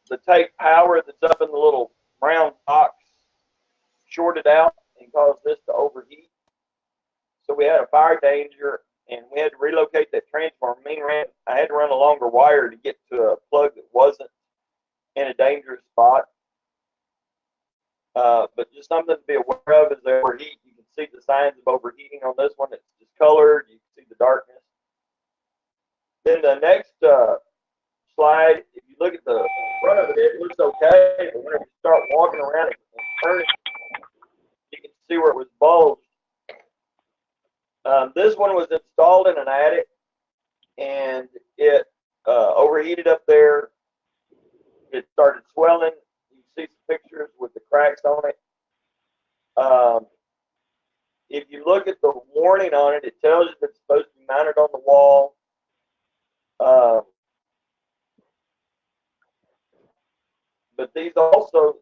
the take power that's up in the little brown box shorted out and caused this to overheat. So we had a fire danger, and we had to relocate that transformer. I had to run a longer wire to get to a plug that wasn't in a dangerous spot. But just something to be aware of is they overheat. You can see the signs of overheating on this one. It's discolored. You can see the darkness. Then the next slide, if you look at the front of it, it looks okay. But whenever you start walking around and turning, you can see where it was bulged. This one was installed in an attic, and it overheated up there. It started swelling. You can see some pictures with the cracks on it. If you look at the warning on it, it tells you that it's supposed to be mounted on the wall. But these also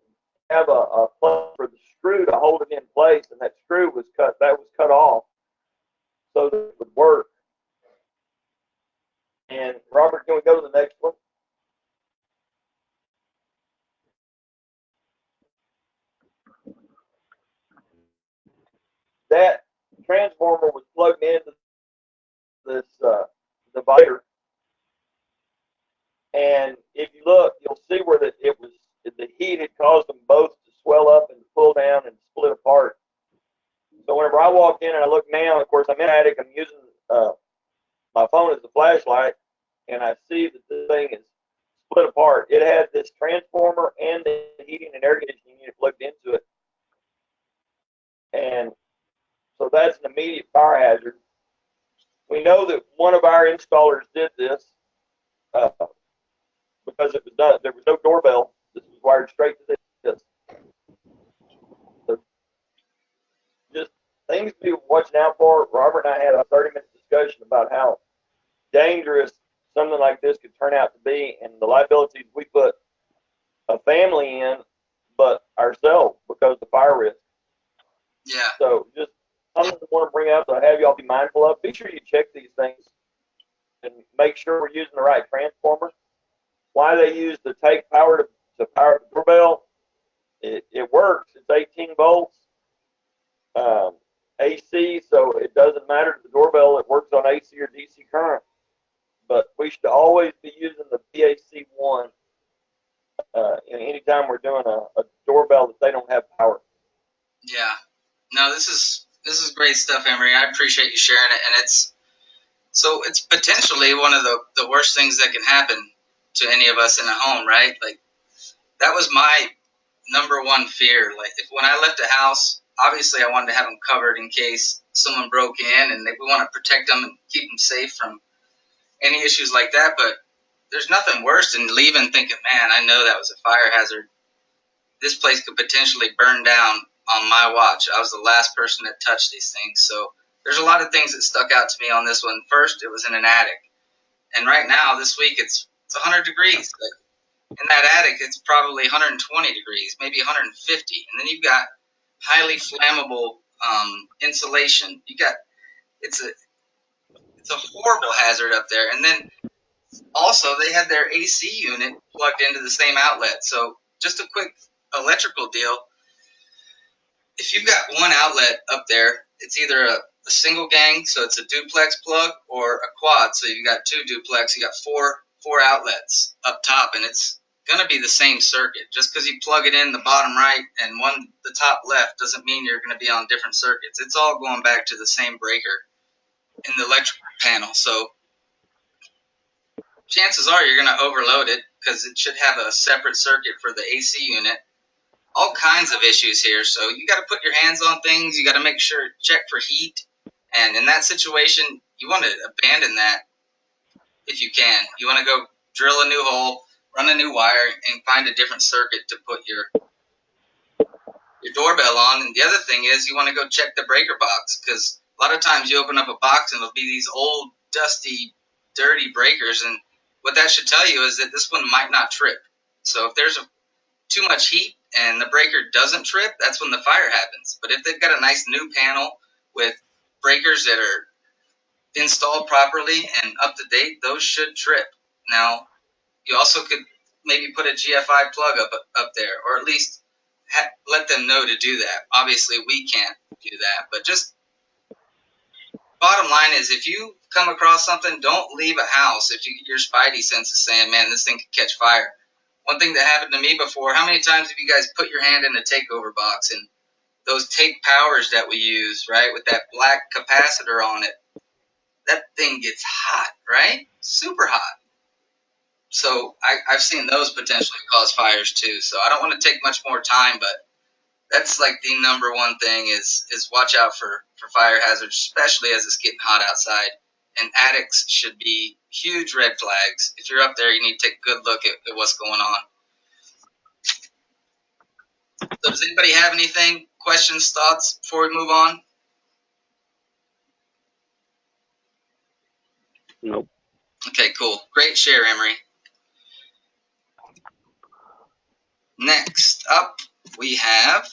have a plug for the screw to hold it in place, and that screw was cut. That was cut off so that it would work. And Robert, can we go to the next one? That transformer was plugged into this divider, and if you look, you'll see where the heat had caused them both to swell up and pull down and split apart. So whenever I walk in and I look now, of course I'm in the attic, I'm using my phone as a flashlight, and I see that this thing is split apart. It had this transformer and the heating and air conditioning unit plugged into it, and so that's an immediate fire hazard. We know that one of our installers did this because it was done. There was no doorbell. This was wired straight to this. So just things to be watching out for. Robert and I had a 30-minute discussion about how dangerous something like this could turn out to be, and the liabilities we put a family in, but ourselves because of the fire risk. Yeah. So just something I want to bring up to have y'all be mindful of. Be sure you check these things and make sure we're using the right transformer. Why they use the take power to power the doorbell, it works. It's 18 volts AC, so it doesn't matter to the doorbell. It works on AC or DC current. But we should always be using the BAC1 anytime we're doing a doorbell that they don't have power. Yeah. No, this is great stuff, Emery. I appreciate you sharing it, and it's potentially one of the worst things that can happen to any of us in a home, right? Like, that was my number one fear. Like, when I left a house, obviously I wanted to have them covered in case someone broke in, and we want to protect them and keep them safe from any issues like that. But there's nothing worse than leaving thinking, man, I know that was a fire hazard. This place could potentially burn down on my watch. I was the last person that touched these things. So there's a lot of things that stuck out to me on this one. First, it was in an attic. And right now, this week, it's 100 degrees. Like, in that attic, it's probably 120 degrees, maybe 150. And then you've got highly flammable insulation. It's a horrible hazard up there. And then also, they had their AC unit plugged into the same outlet. So just a quick electrical deal. If you've got one outlet up there, it's either a single gang, so it's a duplex plug, or a quad, so you've got two duplex. You got four outlets up top, and it's going to be the same circuit. Just because you plug it in the bottom right and the top left doesn't mean you're going to be on different circuits. It's all going back to the same breaker in the electrical panel. So chances are you're going to overload it because it should have a separate circuit for the AC unit. All kinds of issues here. So you got to put your hands on things. You got to make sure, check for heat. And in that situation, you want to abandon that if you can. You want to go drill a new hole, run a new wire, and find a different circuit to put your doorbell on. And the other thing is you want to go check the breaker box, because a lot of times you open up a box and it'll be these old, dusty, dirty breakers. And what that should tell you is that this one might not trip. So if there's too much heat and the breaker doesn't trip, that's when the fire happens. But if they've got a nice new panel with breakers that are installed properly and up to date, those should trip. Now, you also could maybe put a GFI plug up there, or at least let them know to do that. Obviously, we can't do that, but just bottom line is, if you come across something, don't leave a house if your spidey sense is saying, man, this thing could catch fire. One thing that happened to me before, how many times have you guys put your hand in a takeover box, and those take powers that we use, right, with that black capacitor on it, that thing gets hot, right? Super hot. So I've seen those potentially cause fires too. So I don't want to take much more time, but that's like the number one thing is watch out for fire hazards, especially as it's getting hot outside. And attics should be huge red flags. If you're up there, you need to take a good look at what's going on. So does anybody have anything, questions, thoughts before we move on? Nope. Okay, cool. Great share, Emery. Next up, we have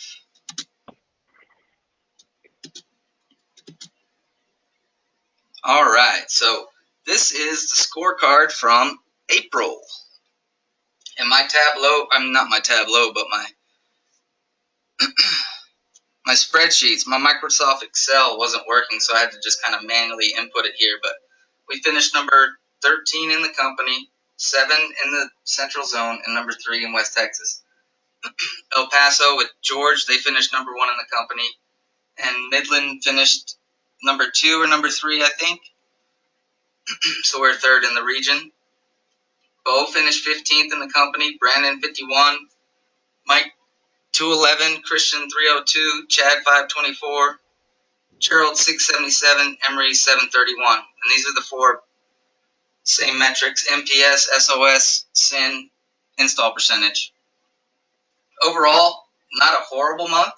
all right, so this is the scorecard from April. And my Tableau, not my Tableau, but my my spreadsheets, my Microsoft Excel wasn't working, so I had to just kind of manually input it here. But we finished number 13 in the company, 7 in the Central Zone, and number 3 in West Texas. El Paso with George, they finished number 1 in the company, and Midland finished number 2 or number 3, I think. So we're 3rd in the region. Bo finished 15th in the company, Brandon 51, Mike 211, Christian 302, Chad 524, Gerald 677, Emery 731. And these are the 4 same metrics: MPS, SOS, SIN, install percentage. Overall, not a horrible month.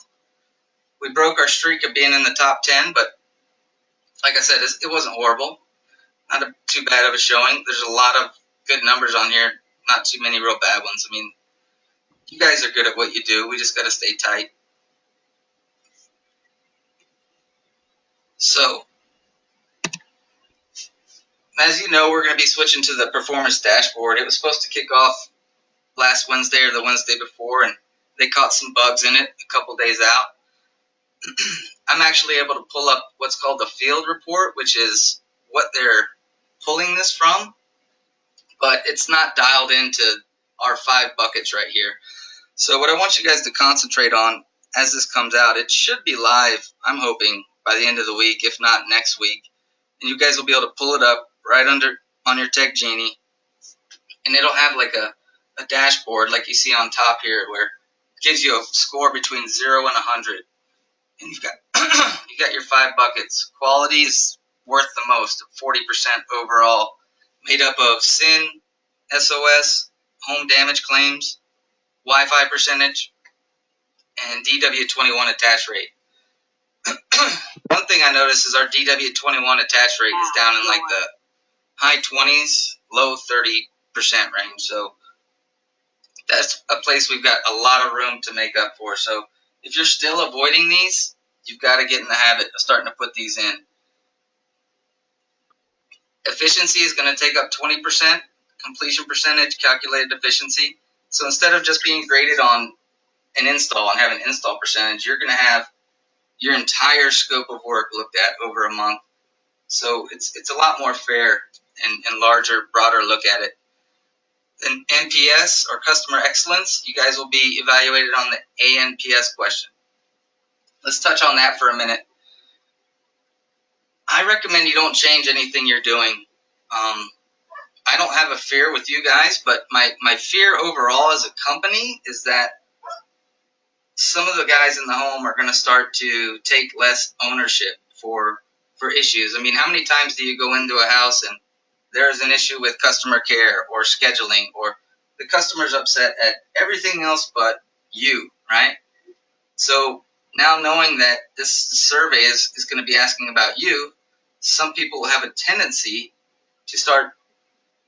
We broke our streak of being in the top 10, but like I said, it wasn't horrible. Not too bad of a showing. There's a lot of good numbers on here, not too many real bad ones. I mean, you guys are good at what you do. We just got to stay tight. So, as you know, we're going to be switching to the performance dashboard. It was supposed to kick off last Wednesday or the Wednesday before, and they caught some bugs in it a couple days out. I'm actually able to pull up what's called the field report, which is what they're pulling this from, but it's not dialed into our 5 buckets right here. So what I want you guys to concentrate on as this comes out, it should be live, I'm hoping, by the end of the week, if not next week. And you guys will be able to pull it up right on your Tech Genie, and it'll have like a dashboard like you see on top here, where it gives you a score between 0 and 100. And you've got you got your 5 buckets. Quality is worth the most, 40% overall, made up of SIN, SOS, home damage claims, Wi-Fi percentage, and DW21 attach rate. One thing I noticed is our DW21 attach rate is down in like the high 20s, low 30% range. So that's a place we've got a lot of room to make up for. So if you're still avoiding these, you've got to get in the habit of starting to put these in. Efficiency is going to take up 20%, completion percentage, calculated efficiency. So instead of just being graded on an install and having install percentage, you're going to have your entire scope of work looked at over a month. So it's a lot more fair and larger, broader look at it. Then NPS, or customer excellence, you guys will be evaluated on the ANPS question. Let's touch on that for a minute. I recommend you don't change anything you're doing. I don't have a fear with you guys, but my fear overall as a company is that some of the guys in the home are going to start to take less ownership for issues. I mean, how many times do you go into a house and there's an issue with customer care or scheduling, or the customer's upset at everything else but you, right? So now, knowing that this survey is going to be asking about you, some people have a tendency to start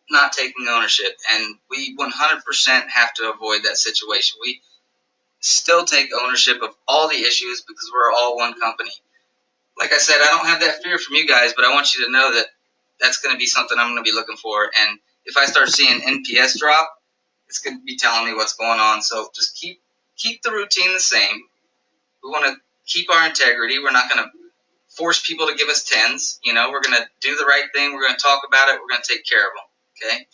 not taking ownership, and we 100% have to avoid that situation. We still take ownership of all the issues because we're all one company. Like I said, I don't have that fear from you guys, but I want you to know that that's going to be something I'm going to be looking for. And if I start seeing NPS drop, it's going to be telling me what's going on. So just keep the routine the same. We want to keep our integrity. We're not going to force people to give us 10s. You know, we're going to do the right thing. We're going to talk about it. We're going to take care of them. Okay.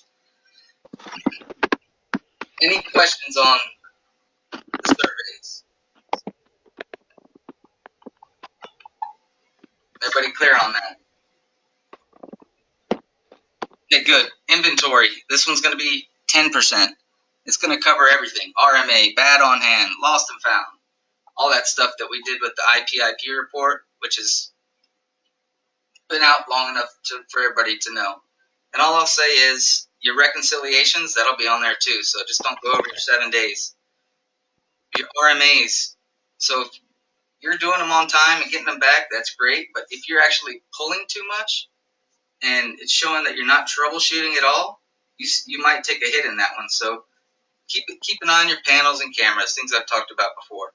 Any questions on the surveys? Everybody clear on that? Okay, good. Inventory. This one's going to be 10%. It's going to cover everything. RMA, bad on hand, lost and found. All that stuff that we did with the IP report, which has been out long enough for everybody to know. And all I'll say is your reconciliations, that'll be on there too. So just don't go over your 7 days. Your RMAs. So if you're doing them on time and getting them back, that's great. But if you're actually pulling too much and it's showing that you're not troubleshooting at all, you might take a hit in that one. So keep an eye on your panels and cameras, things I've talked about before.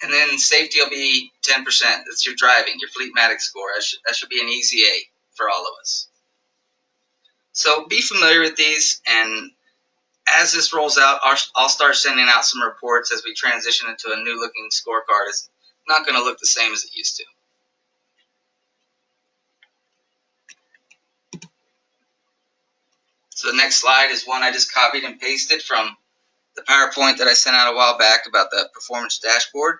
And then safety will be 10%. That's your driving, your Fleetmatic score. That should be an easy A for all of us. So be familiar with these, and as this rolls out, I'll start sending out some reports as we transition into a new looking scorecard. It's not going to look the same as it used to. So the next slide is one I just copied and pasted from the PowerPoint that I sent out a while back about the performance dashboard.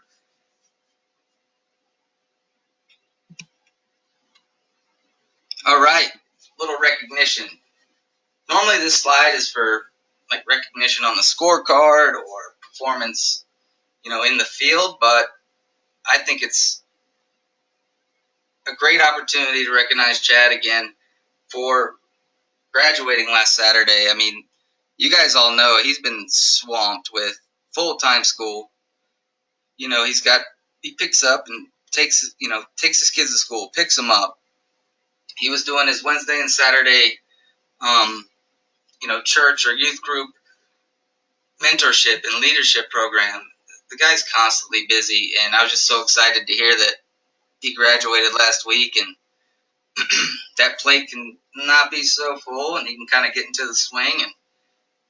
All right, little recognition. Normally this slide is for like recognition on the scorecard or performance, in the field, but I think it's a great opportunity to recognize Chad again for graduating last Saturday. I mean, you guys all know he's been swamped with full-time school. He picks up and takes his kids to school, picks them up. He was doing his Wednesday and Saturday, church or youth group mentorship and leadership program. The guy's constantly busy, and I was just so excited to hear that he graduated last week, and that plate can not be so full, and he can kind of get into the swing and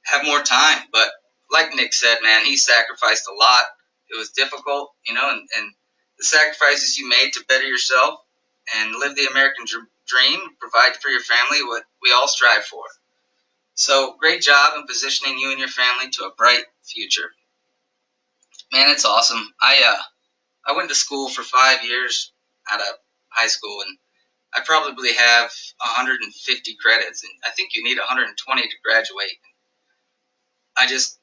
have more time. But like Nick said, man, he sacrificed a lot. It was difficult, and the sacrifices you made to better yourself and live the American dream, provide for your family, what we all strive for. So great job in positioning you and your family to a bright future. Man, it's awesome. I went to school for 5 years out of high school, and I probably have 150 credits, and I think you need 120 to graduate. I just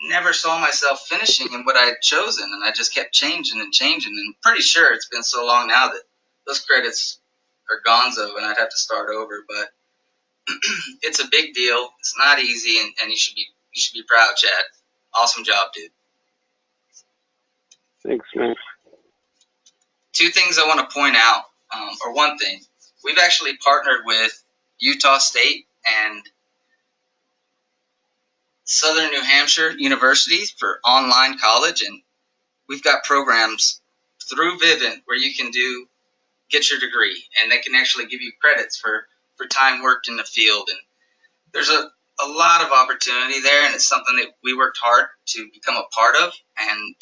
never saw myself finishing in what I had chosen, and I just kept changing and changing, and I'm pretty sure it's been so long now that those credits are gonzo, and I'd have to start over, but it's a big deal. It's not easy, and you should be proud, Chad. Awesome job, dude. Thanks, man. Two things I want to point out, or one thing. We've actually partnered with Utah State and Southern New Hampshire universities for online college, and we've got programs through Vivint where you can get your degree, and they can actually give you credits for time worked in the field. And there's a lot of opportunity there, and it's something that we worked hard to become a part of. And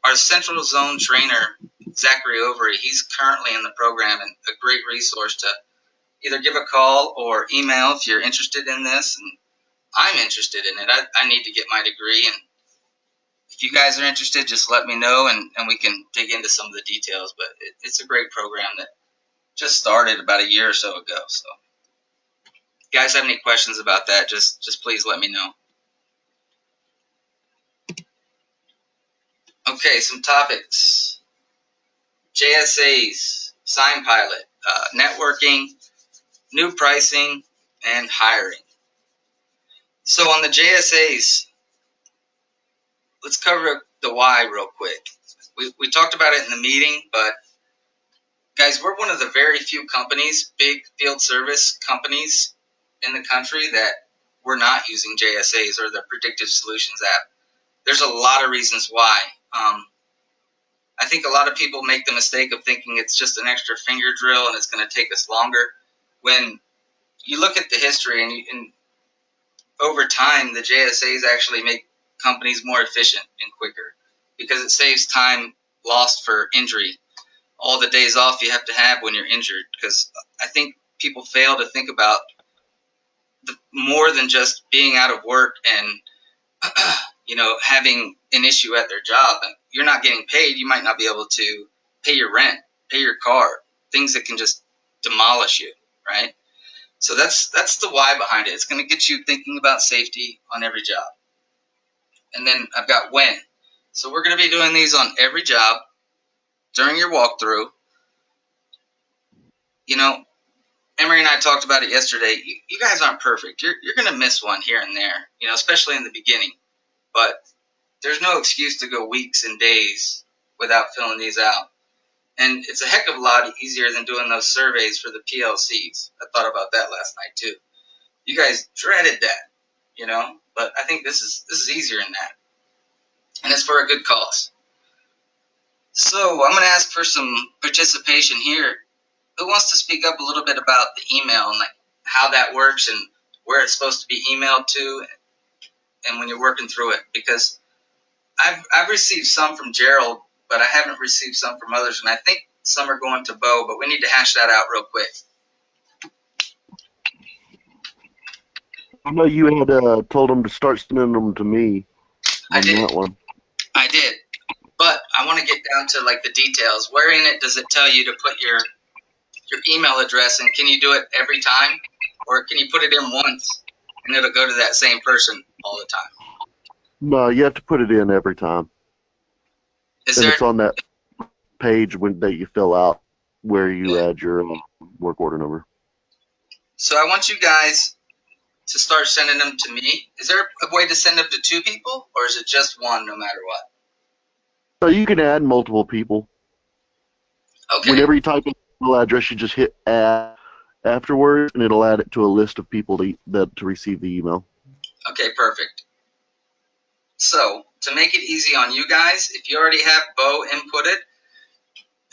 our Central Zone trainer, Zachary Overy, he's currently in the program and a great resource to either give a call or email if you're interested in this. And I'm interested in it. I need to get my degree, and if you guys are interested, just let me know, and we can dig into some of the details. But it's a great program that just started about a year or so ago. So if you guys have any questions about that, just please let me know. Okay, some topics. JSAs, Sign Pilot, networking, new pricing, and hiring. So on the JSAs, let's cover the why real quick. We talked about it in the meeting, but guys, we're one of the very few companies, big field service companies in the country that we're not using JSAs or the Predictive Solutions app. There's a lot of reasons why. I think a lot of people make the mistake of thinking it's just an extra finger drill and it's going to take us longer. When you look at the history and over time, the JSAs actually make companies more efficient and quicker because it saves time lost for injury. All the days off you have to have when you're injured, because I think people fail to think about more than just being out of work and having an issue at their job. You're not getting paid. You might not be able to pay your rent, pay your car, things that can just demolish you, right? So that's the why behind it. It's going to get you thinking about safety on every job. And then I've got when. So we're going to be doing these on every job during your walkthrough. Emery and I talked about it yesterday. You guys aren't perfect. You're going to miss one here and there, especially in the beginning. But there's no excuse to go weeks and days without filling these out. And it's a heck of a lot easier than doing those surveys for the PLCs. I thought about that last night too. You guys dreaded that, but I think this is easier than that. And it's for a good cause. So I'm going to ask for some participation here. Who wants to speak up a little bit about the email and like how that works and where it's supposed to be emailed to and when you're working through it? Because I've received some from Gerald, but I haven't received some from others, and I think some are going to Bo, but we need to hash that out real quick. I know you had told them to start sending them to me on that one. I did, but I want to get down to like the details. Where in it does it tell you to put your email address, and can you do it every time, or can you put it in once and it'll go to that same person all the time? No, you have to put it in every time. It's on that page that you fill out where you add your work order number. So I want you guys to start sending them to me. Is there a way to send them to two people, or is it just one no matter what? So you can add multiple people. Okay. Whenever you type in the email address, you just hit add afterwards, and it'll add it to a list of people to receive the email. Okay, perfect. So to make it easy on you guys, if you already have Bo inputted,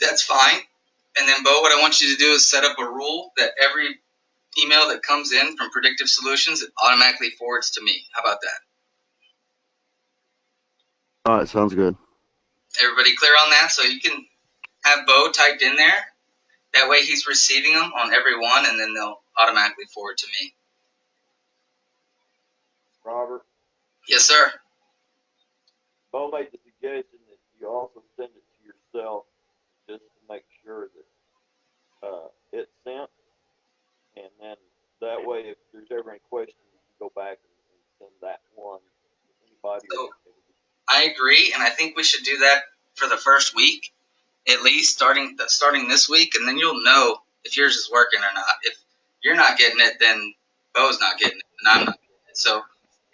that's fine. And then Bo, what I want you to do is set up a rule that every email that comes in from Predictive Solutions, it automatically forwards to me. How about that? All right, sounds good. Everybody clear on that? So you can have Bo typed in there. That way he's receiving them on every one, and then they'll automatically forward to me. Robert? Yes, sir. Bo made the suggestion that you also send it to yourself just to make sure that it's sent. And then that way, if there's ever any questions, you can go back and send that one to anybody. So, I agree, and I think we should do that for the first week, at least starting this week, and then you'll know if yours is working or not. If you're not getting it, then Bo's not getting it, and I'm not getting it. So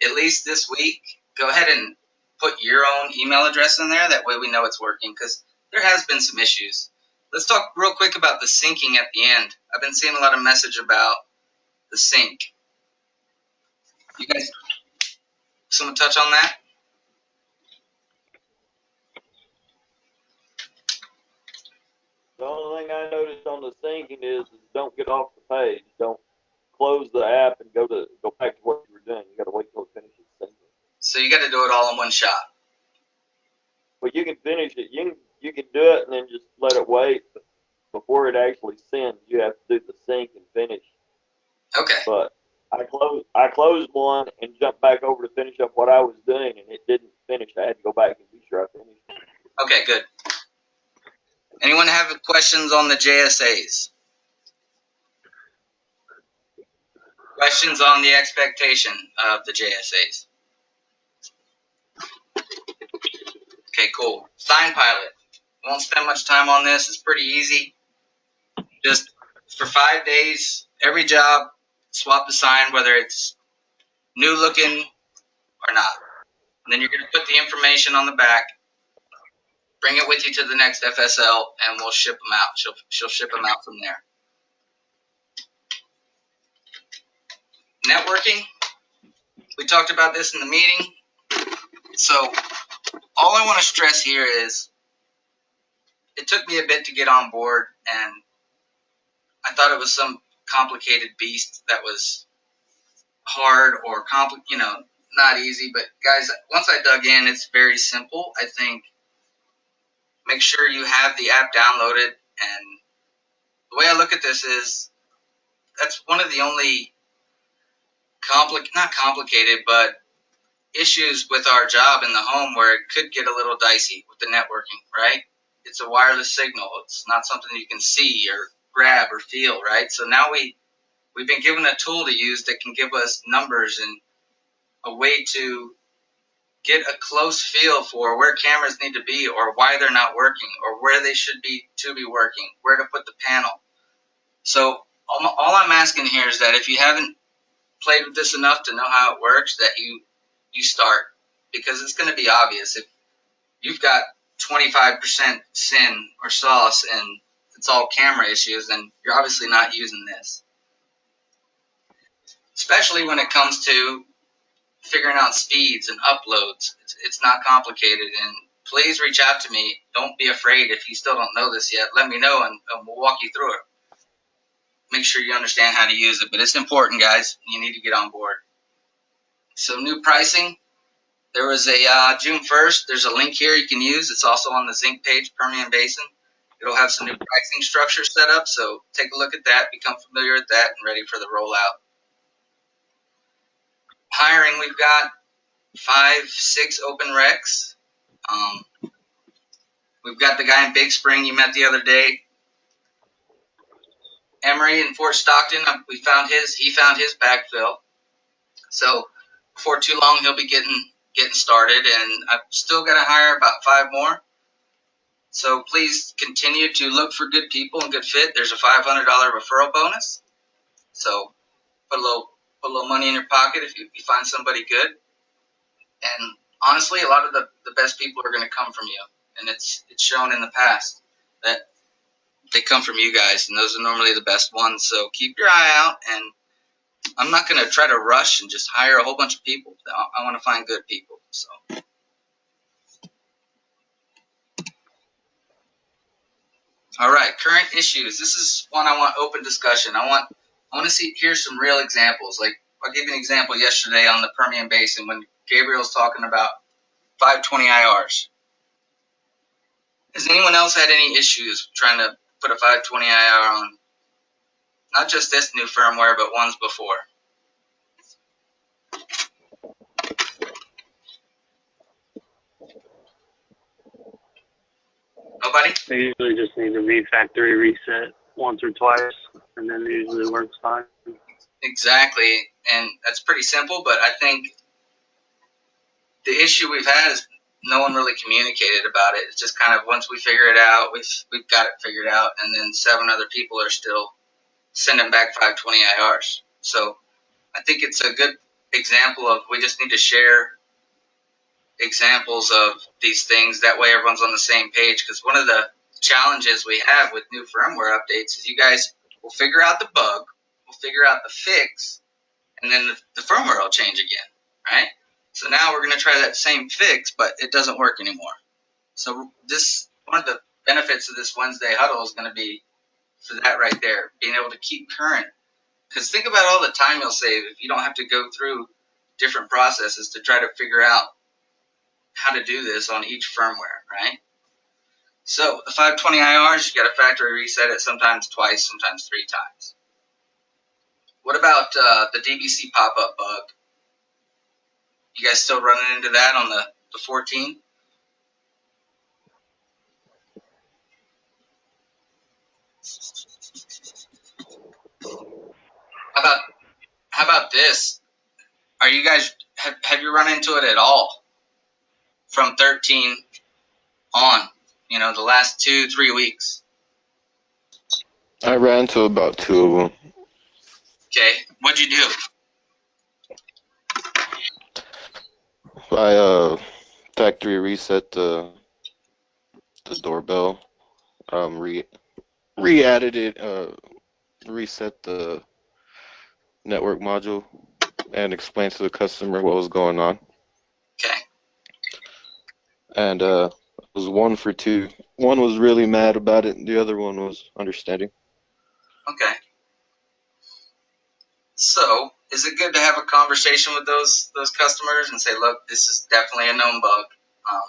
at least this week, go ahead and put your own email address in there. That way we know it's working, because there has been some issues. Let's talk real quick about the syncing at the end. I've been seeing a lot of message about the sync. You guys, someone touch on that? The only thing I noticed on the syncing is don't get off the page. Don't close the app and go back to what you were doing. You got to wait till it finishes syncing. So you got to do it all in one shot. But you can finish it. You can do it and then just let it wait. But before it actually sends, you have to do the sync and finish. Okay. But I closed one and jumped back over to finish up what I was doing, and it didn't finish. I had to go back and be sure I finished. Okay, good. Anyone have questions on the JSAs? Questions on the expectation of the JSAs? Okay, cool. Sign pilot. Won't spend much time on this. It's pretty easy. Just for 5 days, every job, swap the sign, whether it's new looking or not. And then you're going to put the information on the back, bring it with you to the next FSL, and we'll ship them out. She'll ship them out from there. Networking. We talked about this in the meeting. So all I want to stress here is it took me a bit to get on board, and I thought it was some complicated beast that was hard or complicated, not easy. But guys, once I dug in, it's very simple. I think make sure you have the app downloaded. And the way I look at this is that's one of the only not complicated, but issues with our job in the home where it could get a little dicey with the networking, right? It's a wireless signal. It's not something you can see or grab or feel, right? So now we've been given a tool to use that can give us numbers and a way to get a close feel for where cameras need to be or why they're not working or where they should be to be working, where to put the panel. So all I'm asking here is that if you haven't played with this enough to know how it works, that you start, because it's going to be obvious. If you've got 25% sin or sauce and it's all camera issues, then you're obviously not using this. Especially when it comes to figuring out speeds and uploads. It's not complicated, and please reach out to me. Don't be afraid if you still don't know this yet. Let me know, and we'll walk you through it. Make sure you understand how to use it, but it's important, guys. You need to get on board. So new pricing. There was a June 1st. There's a link here you can use. It's also on the Zinc page, Permian Basin. It'll have some new pricing structure set up, so take a look at that, become familiar with that, and ready for the rollout. Hiring, we've got 5, 6 open recs. We've got the guy in Big Spring you met the other day. Emery in Fort Stockton, he found his backfill. So before too long, he'll be getting started, and I've still got to hire about 5 more. So please continue to look for good people and good fit. There's a $500 referral bonus. So put a little money in your pocket if you find somebody good. And honestly, a lot of the best people are going to come from you. And it's shown in the past that they come from you guys, and those are normally the best ones. So keep your eye out, and I'm not going to try to rush and just hire a whole bunch of people. I want to find good people. So. All right, current issues. This is one I want open discussion. I want to hear some real examples. Like I'll give you an example yesterday on the Permian Basin when Gabriel's talking about 520 IRs. Has anyone else had any issues trying to put a 520 IR on? Not just this new firmware, but ones before. Nobody? They usually just need to refactory reset once or twice, and then it usually works fine. Exactly, and that's pretty simple, but I think the issue we've had is no one really communicated about it. It's just kind of once we figure it out, we've got it figured out, and then 7 other people are still sending back 520 IRs. So I think it's a good example of we just need to share examples of these things. That way everyone's on the same page, because one of the challenges we have with new firmware updates is you guys will figure out the bug, we'll figure out the fix, and then the firmware will change again, right? So now we're going to try that same fix, but it doesn't work anymore. So this one of the benefits of this Wednesday huddle is going to be for that right there, being able to keep current. Because think about all the time you'll save if you don't have to go through different processes to try to figure out how to do this on each firmware, right? So the 520 IRs, you got to factory reset it sometimes twice, sometimes 3 times. What about the DBC pop-up bug? You guys still running into that on the 14? How about this? Are you guys have you run into it at all from 13 on? The last 2-3 weeks. I ran into about 2 of them. Okay, what'd you do? I factory reset the doorbell, re-added it, reset the network module, and explained to the customer what was going on. Okay. And it was 1 for 2. One was really mad about it, and the other one was understanding. Okay. So is it good to have a conversation with those customers and say, look, this is definitely a known bug. Um,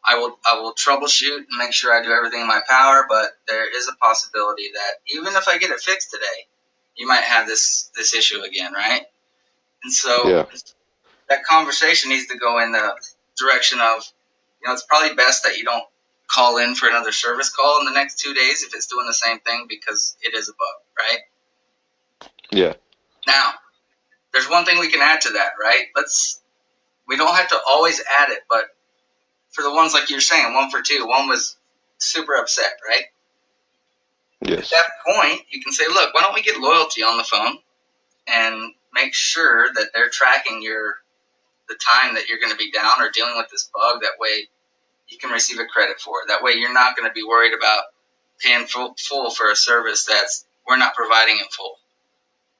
I will troubleshoot and make sure I do everything in my power, but there is a possibility that even if I get it fixed today, you might have this issue again, right? And so Yeah. that conversation needs to go in the direction of, it's probably best that you don't call in for another service call in the next 2 days if it's doing the same thing, because it is a bug, right? Yeah. Now, there's one thing we can add to that, right? We don't have to always add it, but for the ones like you're saying, 1 for 2, one was super upset, right? At Yes. that point, you can say, look, why don't we get loyalty on the phone and make sure that they're tracking the time that you're going to be down or dealing with this bug. That way you can receive a credit for it. That way you're not going to be worried about paying full for a service that's we're not providing in full.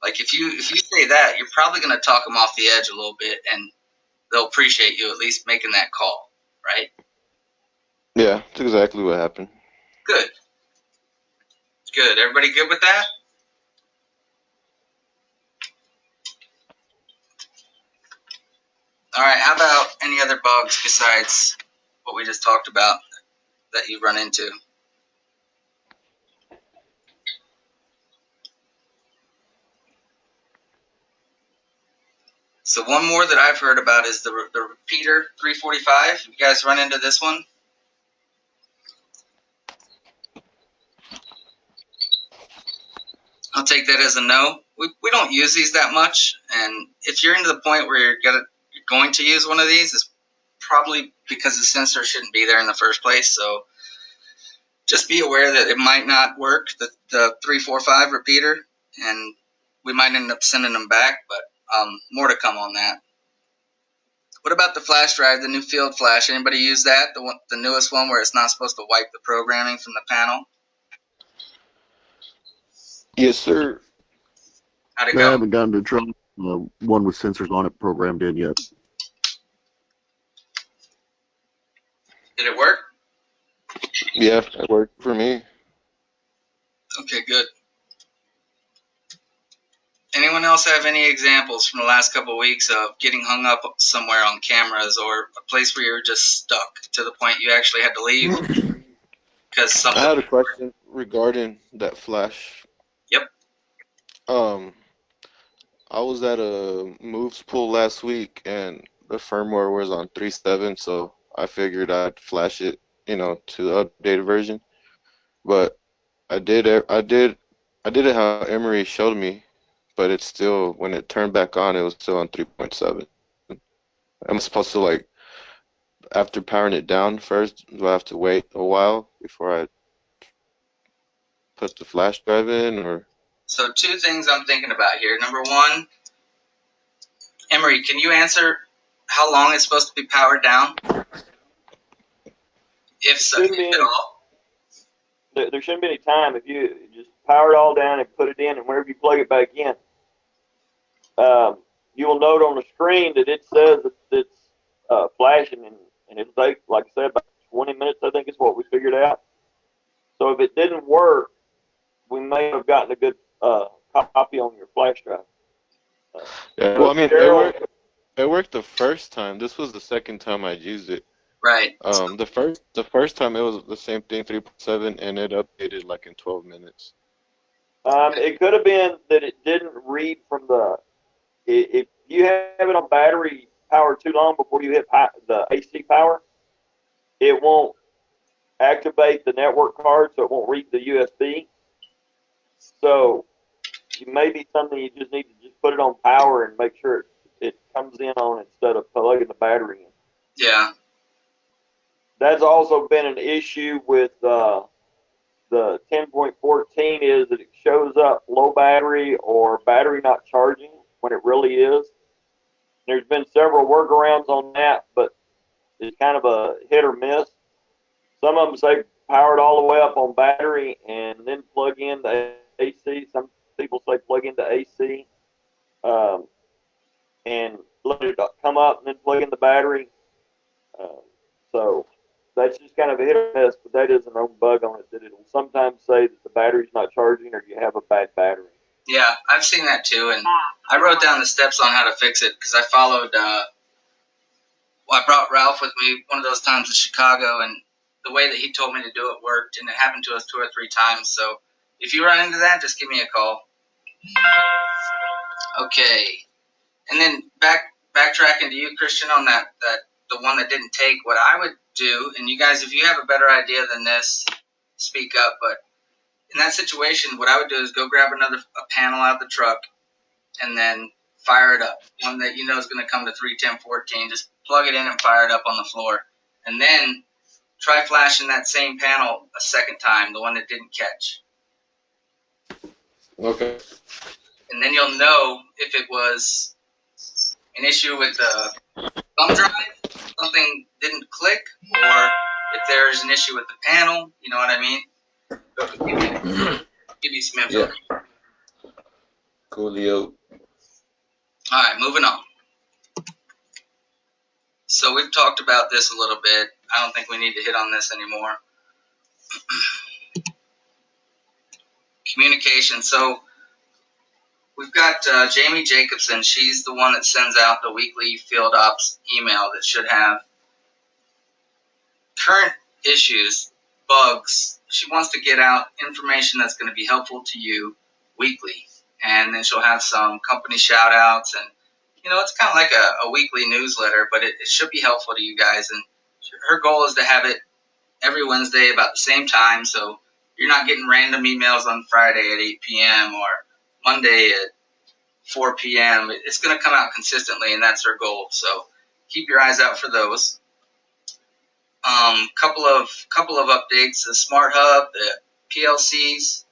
Like if you say that, you're probably going to talk them off the edge a little bit, and they'll appreciate you at least making that call, right? Yeah, that's exactly what happened. Good. Good. Everybody good with that? All right. How about any other bugs besides what we just talked about that you run into? So one more that I've heard about is the repeater 345. You guys run into this one? I'll take that as a no. We don't use these that much, and if you're into the point where you're going to use one of these, it's probably because the sensor shouldn't be there in the first place. So just be aware that it might not work, the 345 repeater, and we might end up sending them back, but more to come on that. What about the flash drive, the new field flash? Anybody use that, the newest one where it's not supposed to wipe the programming from the panel? Yes, sir. How'd it I go? haven't gotten to try one with sensors on it programmed in yet. Did it work? Yeah, it worked for me. Okay, good. Anyone else have any examples from the last couple of weeks of getting hung up somewhere on cameras, or a place where you're just stuck to the point you actually had to leave because I something had a didn't work? question regarding that flash. Yep. Um, I was at a moves pool last week and the firmware was on 3.7, so I figured I'd flash it, to the updated version. But I did it how Emery showed me, but it's still when it turned back on, it was still on 3.7. Am I supposed to after powering it down first, do I have to wait a while before I put the flash drive in, or? So two things I'm thinking about here. Number one, Emery, can you answer how long it's supposed to be powered down, if so, Shouldn't be if at any. all? There shouldn't be any time if you just power it all down and put it in, and whenever you plug it back in, you will note on the screen that it says that it's flashing, and it'll take, like I said, about 20 minutes. I think is what we figured out. So if it didn't work, we may have gotten a good copy on your flash drive. Uh, Yeah, well, I but mean, Cheryl, it worked the first time. This was the second time I used it. Right. The first time it was the same thing, 3.7, and it updated like in 12 minutes. it could have been that it didn't read from the. If you have it on battery power too long before you hit the AC power, it won't activate the network card, so it won't read the USB. So it may be something you just need to just put it on power and make sure it comes in on instead of plugging the battery in. Yeah. That's also been an issue with the 10.14 is that it shows up low battery or battery not charging when it really is. There's been several workarounds on that, but it's kind of a hit or miss. Some of them say power it all the way up on battery and then plug in the AC. Some people say plug into AC um, and let it come up and then plug in the battery. Um, so that's just kind of a hit or miss, but that is an own bug on it that it'll sometimes say that the battery's not charging or you have a bad battery. Yeah, I've seen that too, and I wrote down the steps on how to fix it because I followed. I brought Ralph with me one of those times in Chicago, and the way that he told me to do it worked, and it happened to us 2 or 3 times. So if you run into that, just give me a call. Okay, and then backtracking to you, Christian, on that the one that didn't take. What I would do, and you guys, if you have a better idea than this, speak up. But in that situation, what I would do is go grab a panel out of the truck and then fire it up. One that you know is going to come to 31014. Just plug it in and fire it up on the floor. And then try flashing that same panel a second time, the one that didn't catch. Okay. And then you'll know if it was an issue with the thumb drive, something didn't click, or if there's an issue with the panel, you know what I mean? Give you some info. Yeah. Coolio. All right, moving on. So we've talked about this a little bit. I don't think we need to hit on this anymore. Communication. So we've got Jamie Jacobson. She's the one that sends out the weekly field ops email that should have current issues, bugs. She wants to get out information that's going to be helpful to you weekly. And then she'll have some company shout outs. And, you know, it's kind of like a weekly newsletter, but it should be helpful to you guys. And her goal is to have it every Wednesday about the same time. So you're not getting random emails on Friday at 8 p.m. or Monday at 4 p.m. It's going to come out consistently, and that's her goal. So keep your eyes out for those. Couple of updates. The Smart Hub, the PLCs,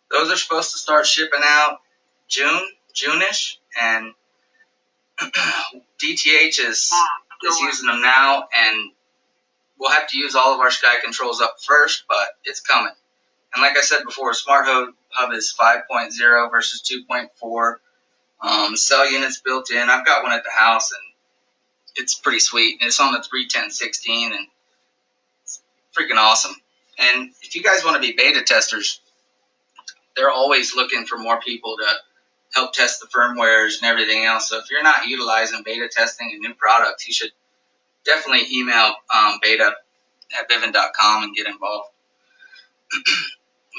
those are supposed to start shipping out June-ish, and DTH is using them now, and we'll have to use all of our Sky controls up first, but it's coming. And like I said before, Smart Hub is 5.0 versus 2.4. Cell units built in. I've got one at the house, and it's pretty sweet. And it's on the 31016, and it's freaking awesome. And if you guys want to be beta testers, they're always looking for more people to help test the firmwares and everything else. So if you're not utilizing beta testing and new products, you should definitely email beta@vivint.com and get involved.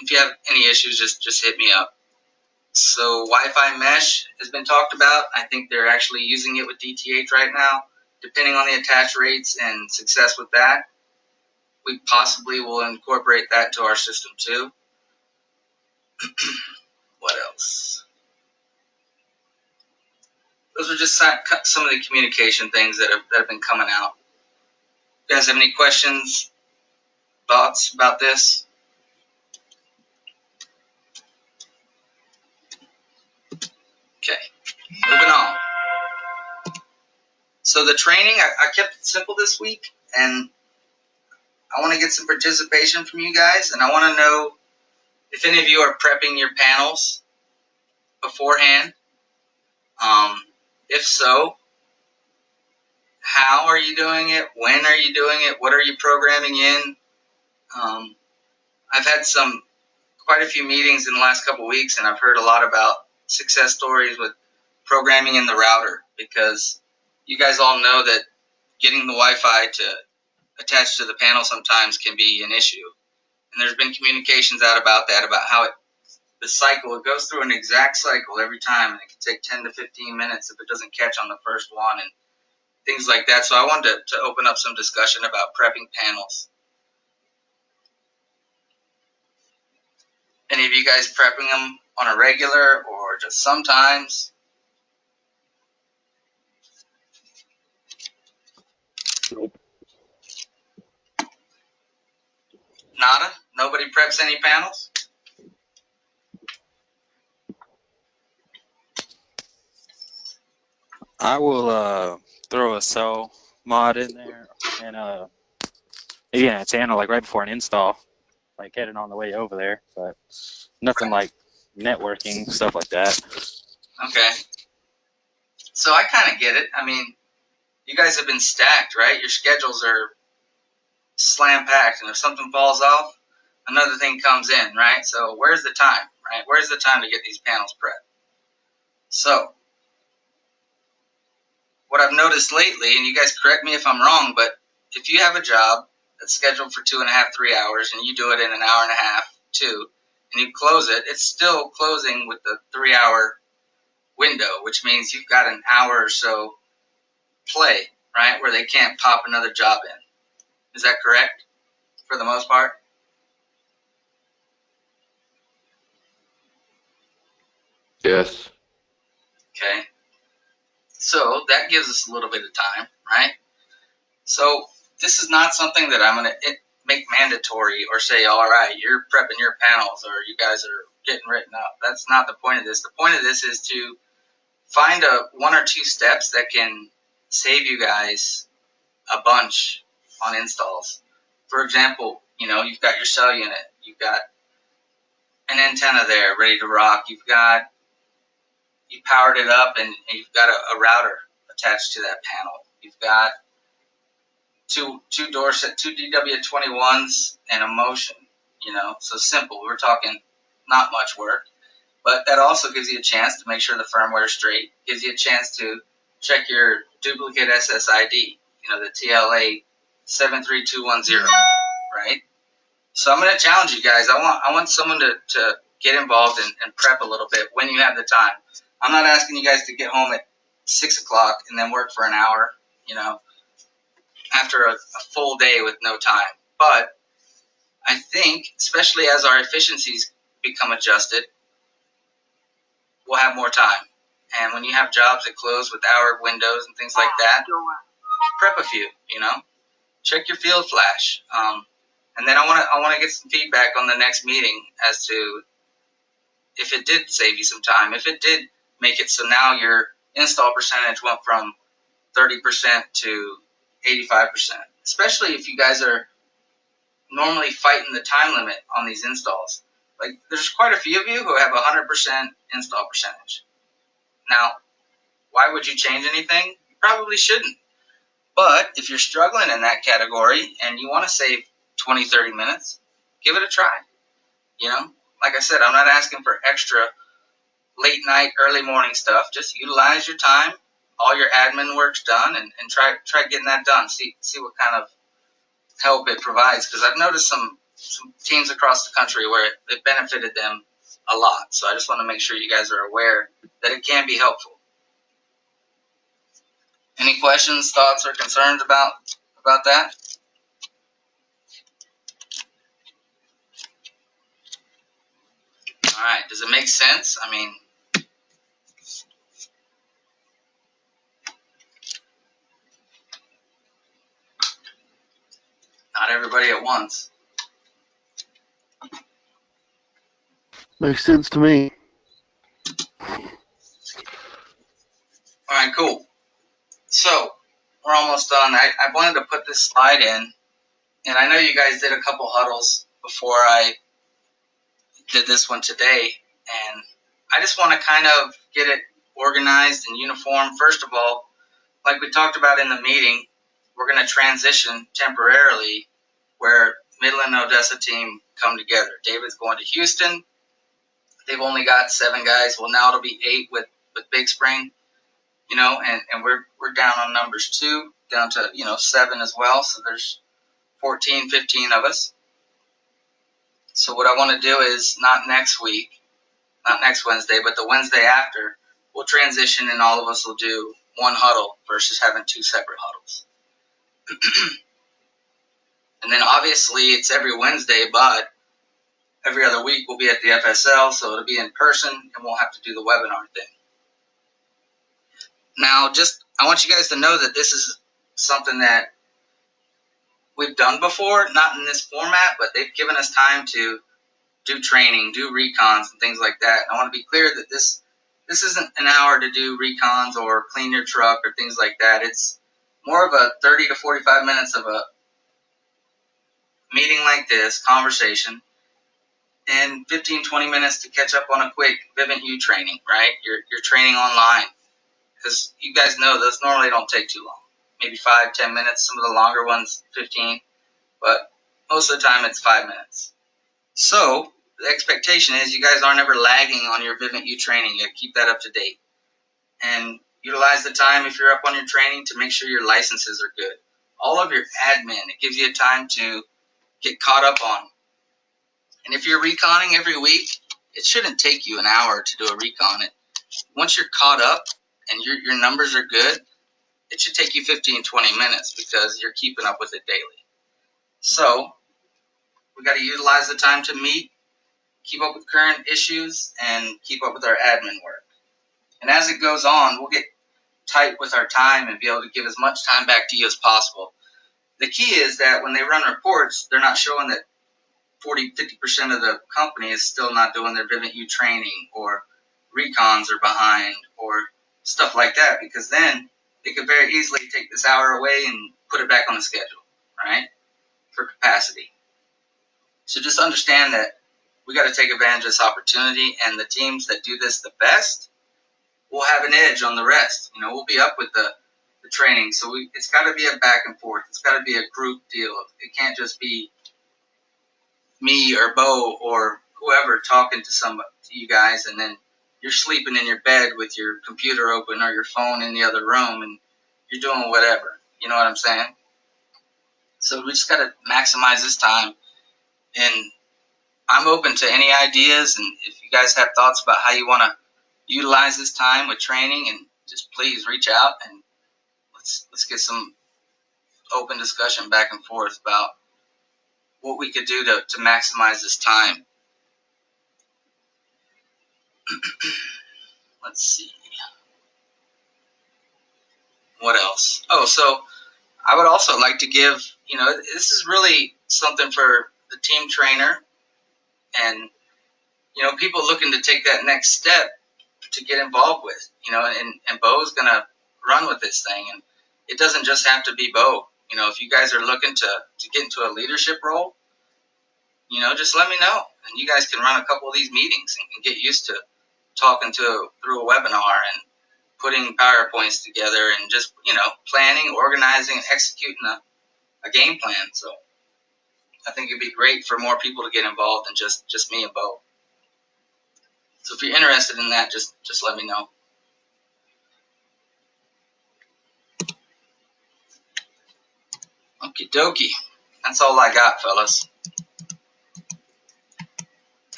If you have any issues, just hit me up. So Wi-Fi mesh has been talked about. I think they're actually using it with DTH right now. Depending on the attach rates and success with that, we possibly will incorporate that to our system too. What else? Those are just some of the communication things that have been coming out. You guys have any questions, thoughts about this? Okay, moving on. So the training, I kept it simple this week, and I want to get some participation from you guys, and I want to know if any of you are prepping your panels beforehand. If so, how are you doing it? When are you doing it? What are you programming in? I've had quite a few meetings in the last couple of weeks, and I've heard a lot about success stories with programming in the router, because you guys all know that getting the Wi-Fi to attach to the panel sometimes can be an issue. And there's been communications out about that, about how the cycle, it goes through an exact cycle every time, and it can take 10 to 15 minutes if it doesn't catch on the first one, and things like that. So I wanted to open up some discussion about prepping panels. Any of you guys prepping them on a regular or just sometimes? Nope. Nada? Nobody preps any panels? I will throw a cell mod in there and again a channel like right before an install, like heading on the way over there, but nothing like networking, stuff like that. Okay. So I kind of get it. I mean, you guys have been stacked, right? Your schedules are slam packed, and if something falls off, another thing comes in, right? So where's the time, right? Where's the time to get these panels prepped? So what I've noticed lately, and you guys correct me if I'm wrong, but if you have a job that's scheduled for 2.5, 3 hours, and you do it in an hour and a half, 2, and you close it, it's still closing with the 3-hour window, which means you've got an hour or so play, right, where they can't pop another job in. Is that correct for the most part? Yes. Okay. So that gives us a little bit of time, right? So this is not something that I'm going to make mandatory or say, all right, you're prepping your panels or you guys are getting written up. That's not the point of this. The point of this is to find one or two steps that can save you guys a bunch on installs. For example, you've got your cell unit, you've got an antenna there ready to rock, you powered it up and you've got a router attached to that panel. You've got two DW21s and a motion, so simple. We're talking not much work, but that also gives you a chance to make sure the firmware is straight, gives you a chance to check your duplicate SSID, the TLA 73210, right? So I'm going to challenge you guys. I want someone to get involved and prep a little bit when you have the time. I'm not asking you guys to get home at 6 o'clock and then work for an hour, after a full day with no time. But I think, especially as our efficiencies become adjusted, we'll have more time. And when you have jobs that close with hour windows and things like that, prep a few, check your field flash. And then I want to get some feedback on the next meeting as to if it did save you some time, if it did make it so now your install percentage went from 30% to 85%, especially if you guys are normally fighting the time limit on these installs. Like, there's quite a few of you who have 100% install percentage. Now, why would you change anything? You probably shouldn't. But if you're struggling in that category and you want to save 20, 30 minutes, give it a try. Like I said, I'm not asking for extra late night, early morning stuff. Just utilize your time. All your admin work's done, and try getting that done. See what kind of help it provides, because I've noticed some teams across the country where it benefited them a lot. So I just want to make sure you guys are aware that it can be helpful. Any questions, thoughts, or concerns about that? All right. Does it make sense? I mean, not everybody at once. Makes sense to me. All right, cool. So we're almost done. I wanted to put this slide in, and I know you guys did a couple huddles before I did this one today, and I just want to kind of get it organized and uniform. First of all, like we talked about in the meeting, we're going to transition temporarily where Midland and Odessa team come together. David's going to Houston. They've only got 7 guys. Well, now it'll be 8 with Big Spring, and we're down on numbers too, down to 7 as well. So there's 14, 15 of us. So what I want to do is not next Wednesday, but the Wednesday after, we'll transition and all of us will do one huddle versus having 2 separate huddles. And then obviously it's every Wednesday, but every other week we'll be at the FSL, so it'll be in person and we'll have to do the webinar thing. Now, I want you guys to know that this is something that we've done before, not in this format, but they've given us time to do training, do recons and things like that. And I want to be clear that this isn't an hour to do recons or clean your truck or things like that. It's more of a 30 to 45 minutes of a meeting like this, conversation, and 15, 20 minutes to catch up on a quick Vivint U training, right? Your training online. Because you guys know those normally don't take too long. Maybe 5, 10 minutes. Some of the longer ones, 15. But most of the time it's 5 minutes. So the expectation is you guys aren't ever lagging on your Vivint U training. You keep that up to date. and utilize the time if you're up on your training to make sure your licenses are good. All of your admin, it gives you time to get caught up on. And if you're reconning every week, it shouldn't take you an hour to do a recon. Once you're caught up and your numbers are good, it should take you 15, 20 minutes because you're keeping up with it daily. So we got to utilize the time to meet, keep up with current issues, and keep up with our admin work. And as it goes on, we'll get tight with our time and be able to give as much time back to you as possible. The key is that when they run reports, they're not showing that 40-50% of the company is still not doing their Vivint U training, or recons are behind, or stuff like that, because then they could very easily take this hour away and put it back on the schedule, right, for capacity. So just understand that we got to take advantage of this opportunity, and the teams that do this the best will have an edge on the rest. We'll be up with the training, so it's got to be a back and forth. It's got to be a group deal. It can't just be me or Bo or whoever talking to you guys, and then you're sleeping in your bed with your computer open or your phone in the other room, and you're doing whatever. You know what I'm saying? So we just got to maximize this time, and I'm open to any ideas, and if you guys have thoughts about how you want to utilize this time with training, and just please reach out and let's get some open discussion back and forth about what we could do to maximize this time. Let's see. What else? Oh, so I would also like to give, this is really something for the team trainer and, people looking to take that next step to get involved with, and Bo's going to run with this thing. And it doesn't just have to be Bo. If you guys are looking to get into a leadership role, just let me know. And you guys can run a couple of these meetings and get used to talking through a webinar and putting PowerPoints together and just, planning, organizing, and executing a game plan. So I think it'd be great for more people to get involved than just me and Bo. So if you're interested in that, just let me know. Okie dokie. That's all I got, fellas.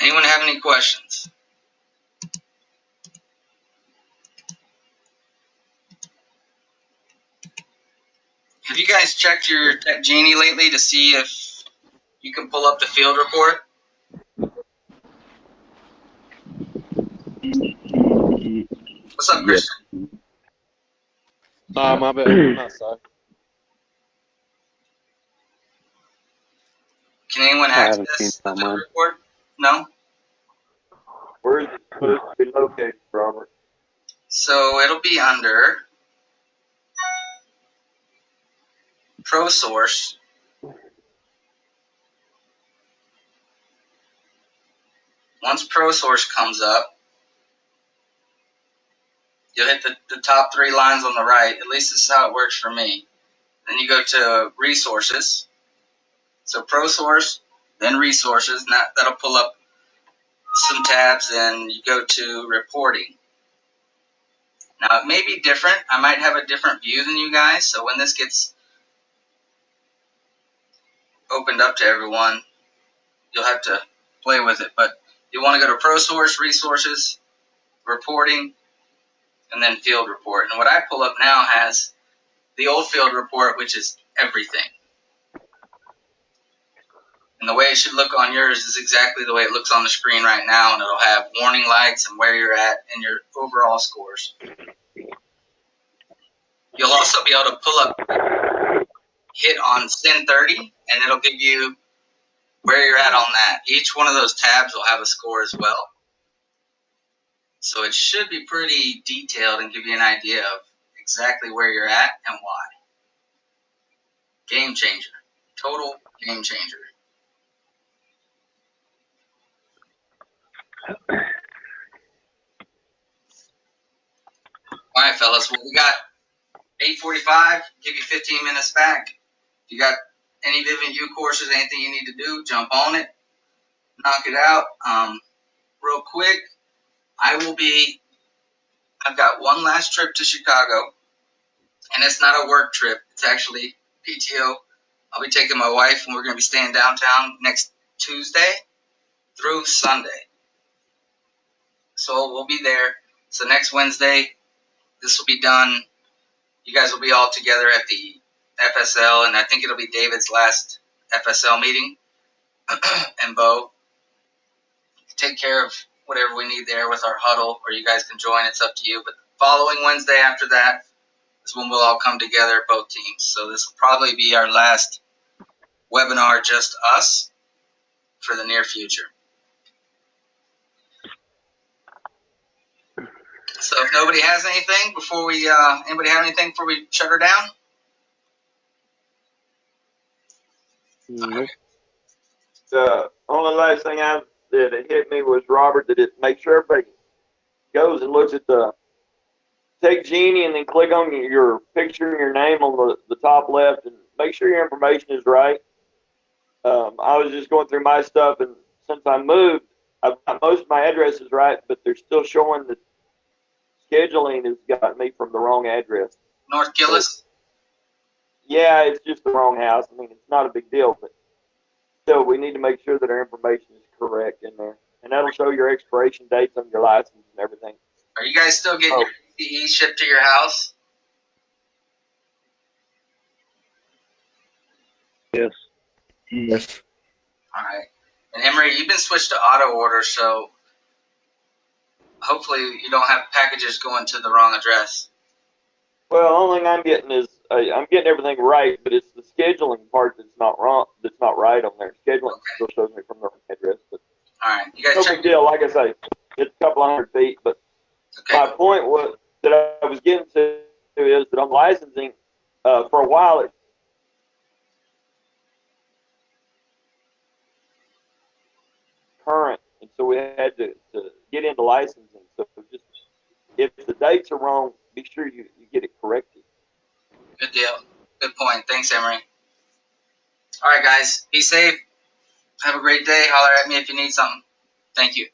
Anyone have any questions? Have you guys checked your Tech Genie lately to see if you can pull up the field report? What's up, Christian? My bad. I'm outside. Can anyone haven't access seen the that field one. report? No? Where is it supposed to be located, Robert? So it'll be under ProSource. Once ProSource comes up, you'll hit the top three lines on the right. At least this is how it works for me. Then you go to Resources. So ProSource, then Resources. And that'll pull up some tabs, and you go to Reporting. Now, it may be different. I might have a different view than you guys. So when this gets opened up to everyone, you'll have to play with it. But you want to go to ProSource, Resources, Reporting, and then Field Report. And what I pull up now has the old Field Report, which is everything. And the way it should look on yours is exactly the way it looks on the screen right now, and it'll have warning lights and where you're at and your overall scores. You'll also be able to pull up, hit on Sin 30, and it'll give you where you're at on that. Each one of those tabs will have a score as well. So it should be pretty detailed and give you an idea of exactly where you're at and why. Game changer. Total game changer. All right, fellas. Well, we got 8:45. Give you 15 minutes back. If you got any Vivint U courses, anything you need to do, jump on it. Knock it out. Real quick, I I've got one last trip to Chicago, and it's not a work trip. It's actually PTO. I'll be taking my wife, and we're going to be staying downtown next Tuesday through Sunday. So we'll be there. So next Wednesday, this will be done. You guys will be all together at the FSL, and I think it'll be David's last FSL meeting. And Bo, take care of whatever we need there with our huddle, or you guys can join. It's up to you. But the following Wednesday after that is when we'll all come together, both teams. So this will probably be our last webinar, just us, for the near future. So if nobody has anything before we, anybody have anything before we shut her down? Nope. The only last thing that it hit me was, Robert, that it make sure everybody goes and looks at the take Genie and then click on your picture and your name on the top left and make sure your information is right. I was just going through my stuff, and since I moved, I've got most of my addresses right, but they're still showing that scheduling has got me from the wrong address. North Gillis? Yeah, it's just the wrong house. I mean, it's not a big deal, but still, we need to make sure that our information is correct in there. And that'll show your expiration dates on your license and everything. Are you guys still getting your PPE shipped to your house? Yes. Yes. All right. And Emery, you've been switched to auto order, so hopefully you don't have packages going to the wrong address. Well, the only thing I'm getting is I'm getting everything right, but it's the scheduling part that's not wrong. That's not right on there. Scheduling still shows me from the wrong address, but All right. You guys no check. big deal. Like I say, it's a couple hundred feet. But Okay. my point was that I was getting to is that I'm licensing for a while. It's current, and so we had to get into licensing. So just if the dates are wrong, be sure you get it corrected. Good deal. Good point. Thanks, Emery. All right, guys. Be safe. Have a great day. Holler at me if you need something. Thank you.